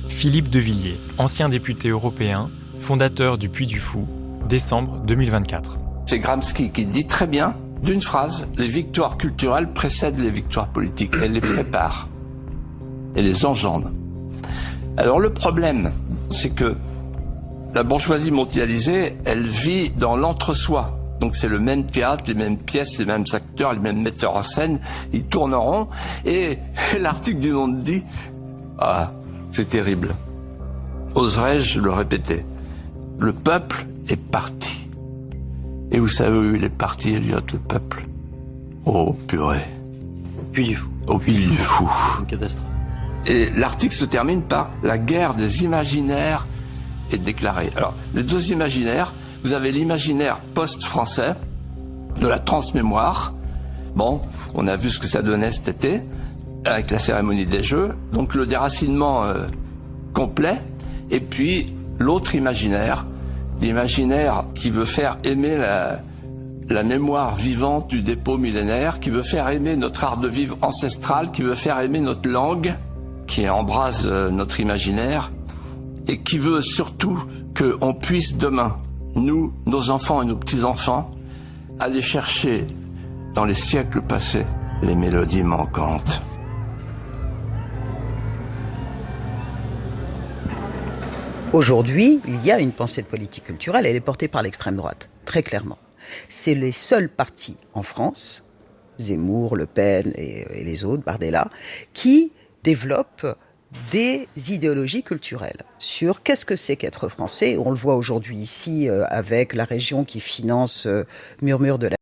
Philippe de Villiers, ancien député européen, fondateur du Puy du Fou, décembre 2024. C'est Gramsci qui dit très bien, d'une phrase, les victoires culturelles précèdent les victoires politiques. Elles les préparent et les engendrent. Alors le problème, c'est que la bourgeoisie mondialisée, elle vit dans l'entre-soi. Donc c'est le même théâtre, les mêmes pièces, les mêmes acteurs, les mêmes metteurs en scène, ils tournent en rond. Et l'article du Monde dit, ah, c'est terrible. Oserais-je le répéter? Le peuple est parti. Et vous savez où il est parti, Eliot, le peuple? Oh, purée. Au Puy du Fou. Au Puy du Fou. Une catastrophe. Et l'article se termine par la guerre des imaginaires est déclarée. Alors, les deux imaginaires, vous avez l'imaginaire post-français de la transmémoire. Bon, on a vu ce que ça donnait cet été avec la cérémonie des Jeux. Donc le déracinement complet. Et puis l'autre imaginaire, l'imaginaire qui veut faire aimer la mémoire vivante du dépôt millénaire, qui veut faire aimer notre art de vivre ancestral, qui veut faire aimer notre langue, qui embrase notre imaginaire, et qui veut surtout qu'on puisse demain, nous, nos enfants et nos petits-enfants, aller chercher dans les siècles passés les mélodies manquantes. Aujourd'hui, il y a une pensée de politique culturelle, elle est portée par l'extrême droite, très clairement. C'est les seuls partis en France, Zemmour, Le Pen et les autres, Bardella, qui développent des idéologies culturelles sur qu'est-ce que c'est qu'être français. On le voit aujourd'hui ici avec la région qui finance Murmure de la